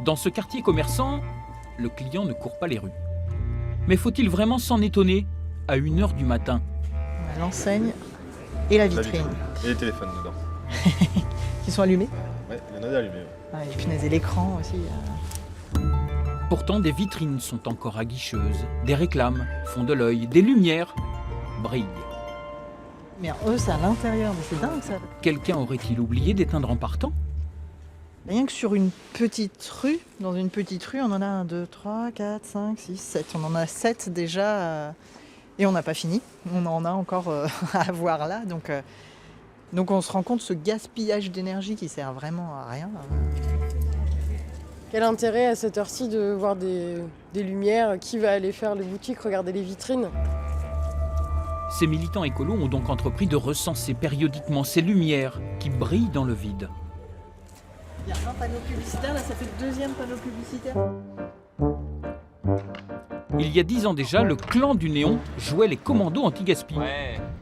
Dans ce quartier commerçant, le client ne court pas les rues. Mais faut-il vraiment s'en étonner à 1h du matin? On a l'enseigne et la vitrine. Et les téléphones dedans. Qui sont allumés. Ouais, il y en a allumés. Ah, et punaise, et l'écran aussi. Pourtant, des vitrines sont encore aguicheuses, des réclames font de l'œil, des lumières brillent. Mais eux, c'est à l'intérieur, mais c'est dingue ça. Quelqu'un aurait-il oublié d'éteindre en partant? Rien que sur une petite rue, dans une petite rue, on en a 1, 2, 3, 4, 5, 6, 7. On en a 7 déjà et on n'a pas fini. On en a encore à voir là. Donc on se rend compte de ce gaspillage d'énergie qui sert vraiment à rien. Quel intérêt à cette heure-ci de voir des lumières? Qui va aller faire les boutiques, regarder les vitrines? Ces militants écolos ont donc entrepris de recenser périodiquement ces lumières qui brillent dans le vide. Il y a un panneau publicitaire, là ça fait le deuxième panneau publicitaire. Il y a 10 ans déjà, le clan du néon jouait les commandos anti-gaspi,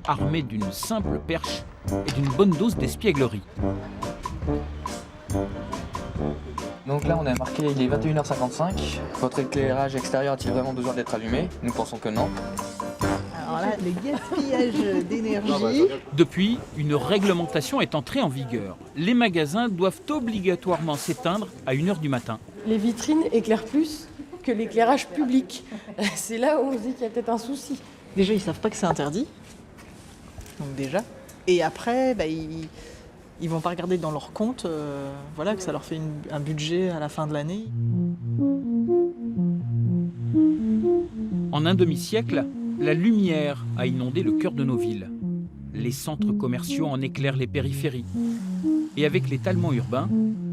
armés d'une simple perche et d'une bonne dose d'espièglerie. Donc là on a marqué il est 21h55. Votre éclairage extérieur a-t-il vraiment besoin d'être allumé? Nous pensons que non. Alors là, le gaspillage d'énergie. Depuis, une réglementation est entrée en vigueur. Les magasins doivent obligatoirement s'éteindre à 1h du matin. Les vitrines éclairent plus que l'éclairage public. C'est là où on se dit qu'il y a peut-être un souci. Déjà, ils savent pas que c'est interdit. Donc déjà. Et après, ils vont pas regarder dans leur compte que ça leur fait un budget à la fin de l'année. En un demi-siècle, la lumière a inondé le cœur de nos villes. Les centres commerciaux en éclairent les périphéries. Et avec l'étalement urbain,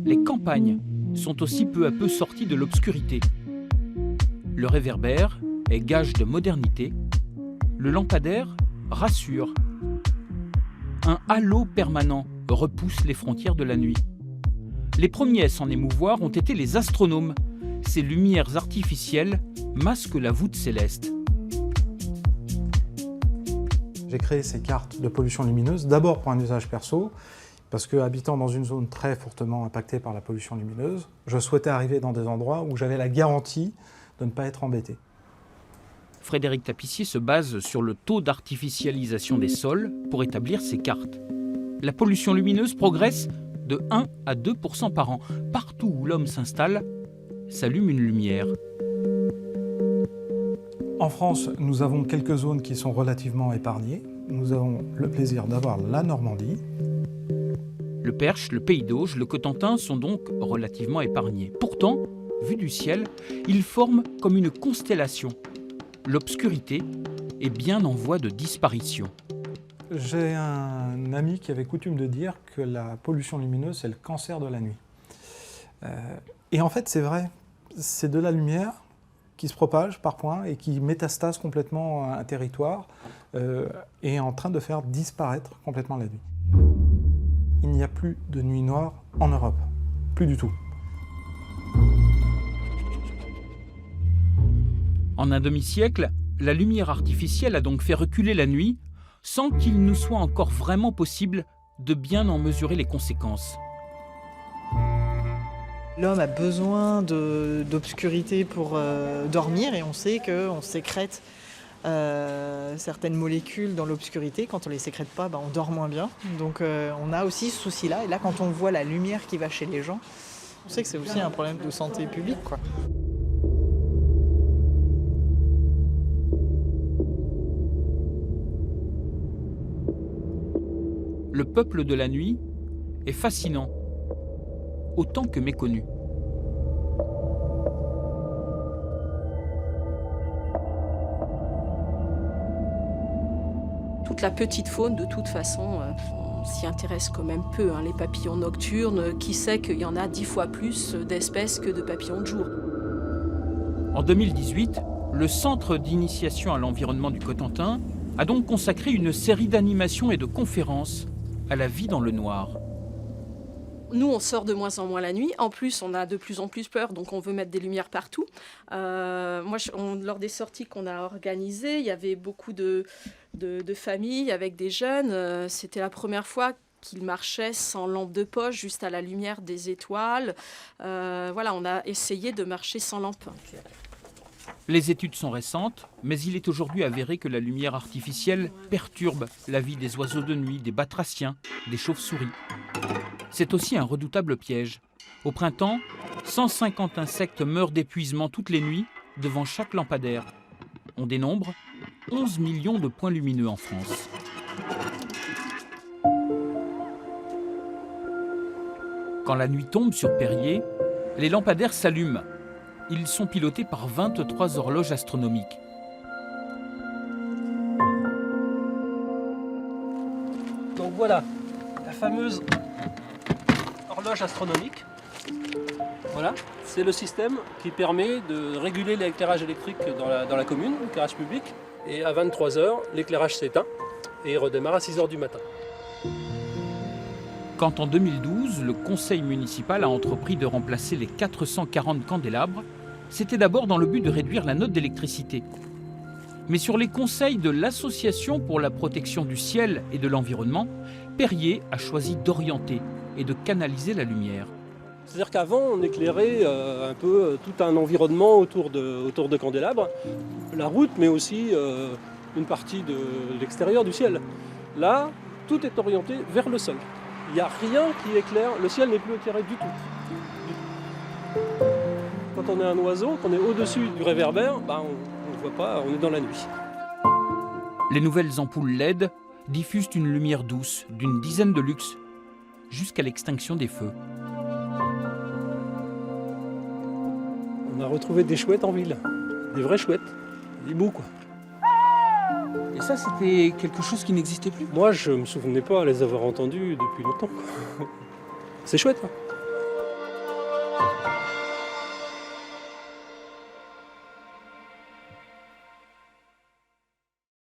les campagnes sont aussi peu à peu sorties de l'obscurité. Le réverbère est gage de modernité. Le lampadaire rassure. Un halo permanent repousse les frontières de la nuit. Les premiers à s'en émouvoir ont été les astronomes. Ces lumières artificielles masquent la voûte céleste. J'ai créé ces cartes de pollution lumineuse, d'abord pour un usage perso, parce que habitant dans une zone très fortement impactée par la pollution lumineuse, je souhaitais arriver dans des endroits où j'avais la garantie de ne pas être embêté. Frédéric Tapissier se base sur le taux d'artificialisation des sols pour établir ces cartes. La pollution lumineuse progresse de 1 à 2% par an. Partout où l'homme s'installe, s'allume une lumière. En France, nous avons quelques zones qui sont relativement épargnées. Nous avons le plaisir d'avoir la Normandie. Le Perche, le Pays d'Auge, le Cotentin sont donc relativement épargnés. Pourtant, vu du ciel, ils forment comme une constellation. L'obscurité est bien en voie de disparition. J'ai un ami qui avait coutume de dire que la pollution lumineuse, c'est le cancer de la nuit. Et en fait, c'est vrai. C'est de la lumière qui se propage par points et qui métastase complètement un territoire et est en train de faire disparaître complètement la nuit. Il n'y a plus de nuit noire en Europe. Plus du tout. En un demi-siècle, la lumière artificielle a donc fait reculer la nuit sans qu'il nous soit encore vraiment possible de bien en mesurer les conséquences. L'homme a besoin d'obscurité pour dormir et on sait qu'on sécrète certaines molécules dans l'obscurité. Quand on ne les sécrète pas, on dort moins bien. Donc on a aussi ce souci-là. Et là, quand on voit la lumière qui va chez les gens, on sait que c'est aussi un problème de santé publique, quoi. Le peuple de la nuit est fascinant, autant que méconnu. Toute la petite faune, de toute façon, on s'y intéresse quand même peu. Les papillons nocturnes, qui sait qu'il y en a 10 fois plus d'espèces que de papillons de jour. En 2018, le Centre d'initiation à l'environnement du Cotentin a donc consacré une série d'animations et de conférences à la vie dans le noir. Nous, on sort de moins en moins la nuit. En plus, on a de plus en plus peur, donc on veut mettre des lumières partout. Lors des sorties qu'on a organisées, il y avait beaucoup de familles avec des jeunes. C'était la première fois qu'ils marchaient sans lampe de poche, juste à la lumière des étoiles. Voilà, on a essayé de marcher sans lampe. Les études sont récentes, mais il est aujourd'hui avéré que la lumière artificielle perturbe la vie des oiseaux de nuit, des batraciens, des chauves-souris. C'est aussi un redoutable piège. Au printemps, 150 insectes meurent d'épuisement toutes les nuits devant chaque lampadaire. On dénombre 11 millions de points lumineux en France. Quand la nuit tombe sur Périers, les lampadaires s'allument. Ils sont pilotés par 23 horloges astronomiques. Donc voilà, la fameuse horloge astronomique. Voilà, c'est le système qui permet de réguler l'éclairage électrique dans la commune, l'éclairage public. Et à 23 h, l'éclairage s'éteint et redémarre à 6 h du matin. Quand en 2012, le conseil municipal a entrepris de remplacer les 440 candélabres, c'était d'abord dans le but de réduire la note d'électricité. Mais sur les conseils de l'Association pour la protection du ciel et de l'environnement, Périers a choisi d'orienter et de canaliser la lumière. C'est-à-dire qu'avant, on éclairait un peu tout un environnement autour de candélabres, la route, mais aussi une partie de l'extérieur du ciel. Là, tout est orienté vers le sol. Il n'y a rien qui éclaire, le ciel n'est plus éclairé du tout. Quand on est un oiseau, qu'on est au-dessus du réverbère, on ne voit pas, on est dans la nuit. Les nouvelles ampoules LED diffusent une lumière douce d'une dizaine de lux, jusqu'à l'extinction des feux. On a retrouvé des chouettes en ville, des vraies chouettes, des hiboux quoi. Et ça, c'était quelque chose qui n'existait plus? Moi, je me souvenais pas les avoir entendus depuis longtemps, quoi. C'est chouette, hein.